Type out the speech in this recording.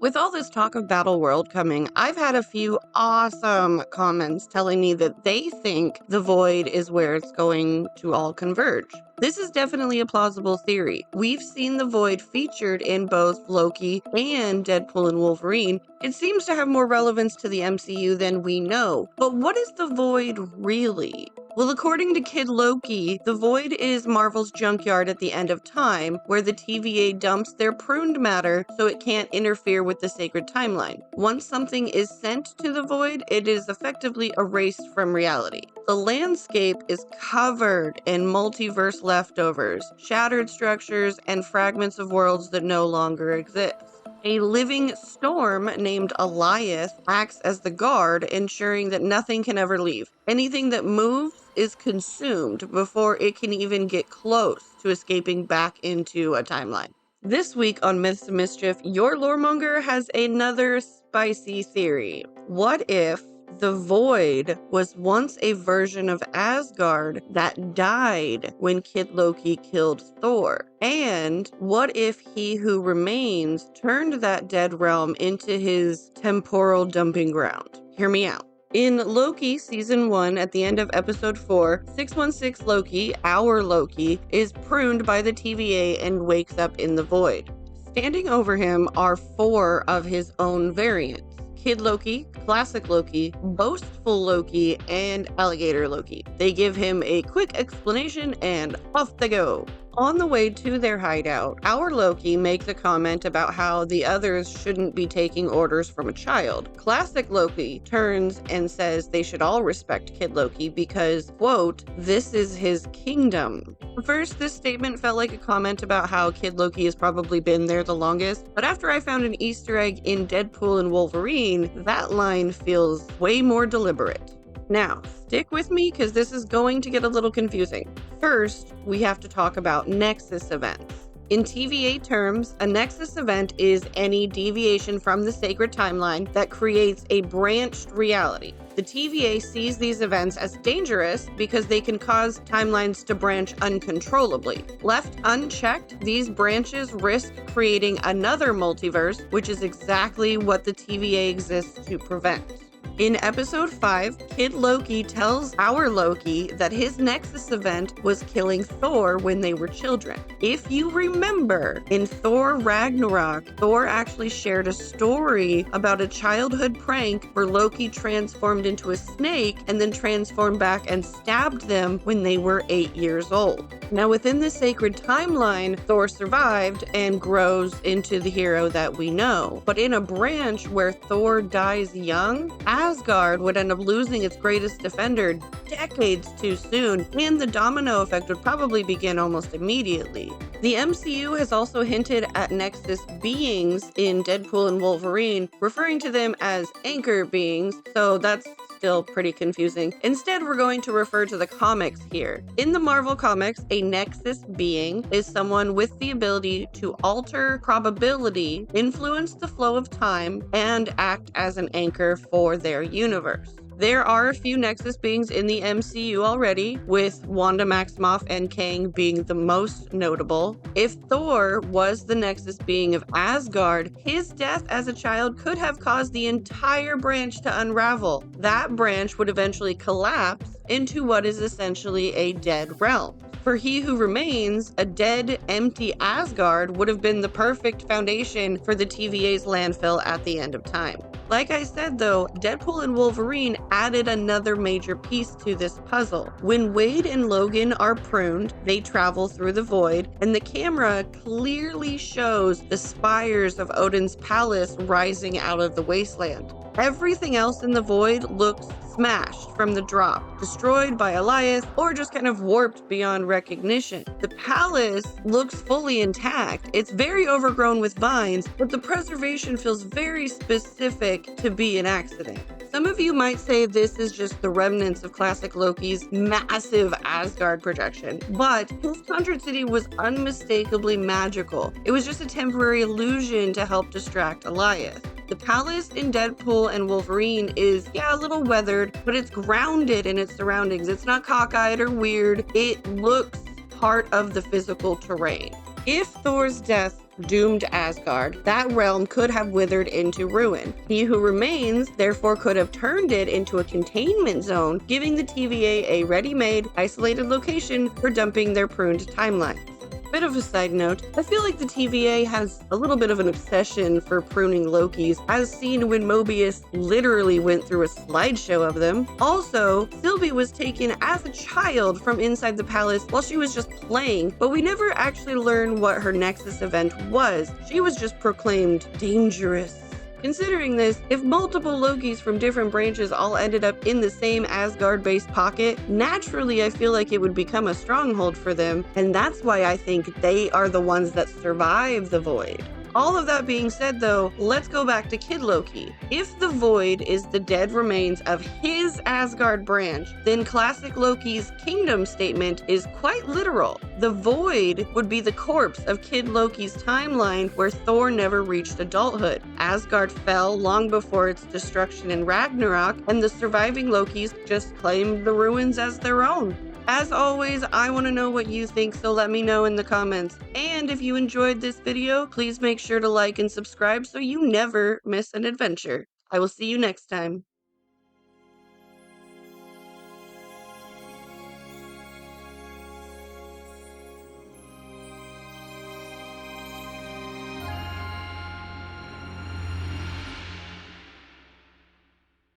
With all this talk of Battle World coming, I've had a few awesome comments telling me that they think the Void is where it's going to all converge. This is definitely a plausible theory. We've seen the Void featured in both Loki and Deadpool and Wolverine. It seems to have more relevance to the MCU than we know. But what is the Void really? Well, according to Kid Loki, the Void is Marvel's junkyard at the end of time, where the TVA dumps their pruned matter so it can't interfere with the sacred timeline. Once something is sent to the Void, it is effectively erased from reality. The landscape is covered in multiverse leftovers, shattered structures, and fragments of worlds that no longer exist. A living storm named Elias acts as the guard, ensuring that nothing can ever leave. Anything that moves is consumed before it can even get close to escaping back into a timeline. This week on Myths and Mischief, your Lore.Monger has another spicy theory. What if the Void was once a version of Asgard that died when Kid Loki killed Thor? And what if He Who Remains turned that dead realm into his temporal dumping ground? Hear me out. In Loki Season 1, at the end of Episode 4, 616 Loki, our Loki, is pruned by the TVA and wakes up in the Void. Standing over him are 4 of his own variants: Kid Loki, Classic Loki, Boastful Loki, and Alligator Loki. They give him a quick explanation and off they go. On the way to their hideout, our Loki makes a comment about how the others shouldn't be taking orders from a child. Classic Loki turns and says they should all respect Kid Loki because, quote, "this is his kingdom." First, this statement felt like a comment about how Kid Loki has probably been there the longest, but after I found an Easter egg in Deadpool and Wolverine, that line feels way more deliberate. Now, stick with me because this is going to get a little confusing. First, we have to talk about Nexus events. In TVA terms, a Nexus event is any deviation from the sacred timeline that creates a branched reality. The TVA sees these events as dangerous because they can cause timelines to branch uncontrollably. Left unchecked, these branches risk creating another multiverse, which is exactly what the TVA exists to prevent. In Episode 5, Kid Loki tells our Loki that his Nexus event was killing Thor when they were children. If you remember, in Thor Ragnarok, Thor actually shared a story about a childhood prank where Loki transformed into a snake and then transformed back and stabbed them when they were 8 years old. Now, within the sacred timeline, Thor survived and grows into the hero that we know. But in a branch where Thor dies young, Asgard would end up losing its greatest defender decades too soon, and the domino effect would probably begin almost immediately. The MCU has also hinted at Nexus beings in Deadpool and Wolverine, referring to them as anchor beings, so that's still pretty confusing. Instead, we're going to refer to the comics here. In the Marvel comics, a Nexus being is someone with the ability to alter probability, influence the flow of time, and act as an anchor for their universe. There are a few Nexus beings in the MCU already, with Wanda Maximoff and Kang being the most notable. If Thor was the Nexus being of Asgard, his death as a child could have caused the entire branch to unravel. That branch would eventually collapse into what is essentially a dead realm. For He Who Remains, a dead, empty Asgard would have been the perfect foundation for the TVA's landfill at the end of time. Like I said though, Deadpool and Wolverine added another major piece to this puzzle. When Wade and Logan are pruned, they travel through the Void, and the camera clearly shows the spires of Odin's palace rising out of the wasteland. Everything else in the Void looks smashed from the drop, destroyed by Elias, or just kind of warped beyond recognition. The palace looks fully intact. It's very overgrown with vines, but the preservation feels very specific to be an accident. Some of you might say this is just the remnants of classic Loki's massive Asgard projection, but his Conjured City was unmistakably magical. It was just a temporary illusion to help distract Elias. The palace in Deadpool and Wolverine is, a little weathered, but it's grounded in its surroundings. It's not cockeyed or weird. It looks part of the physical terrain. If Thor's death doomed Asgard, that realm could have withered into ruin. He who remains, therefore, could have turned it into a containment zone, giving the TVA a ready-made, isolated location for dumping their pruned timelines. Bit of a side note, I feel like the TVA has a little bit of an obsession for pruning Lokis, as seen when Mobius literally went through a slideshow of them. Also, Sylvie was taken as a child from inside the palace while she was just playing, but we never actually learned what her Nexus event was. She was just proclaimed dangerous. Considering this, if multiple Lokis from different branches all ended up in the same Asgard-based pocket, naturally I feel like it would become a stronghold for them, and that's why I think they are the ones that survive the Void. All of that being said though, let's go back to Kid Loki. If the Void is the dead remains of his Asgard branch, then classic Loki's kingdom statement is quite literal. The Void would be the corpse of Kid Loki's timeline where Thor never reached adulthood. Asgard fell long before its destruction in Ragnarok, and the surviving Lokis just claimed the ruins as their own. As always, I want to know what you think, so let me know in the comments. And if you enjoyed this video, please make sure to like and subscribe so you never miss an adventure. I will see you next time.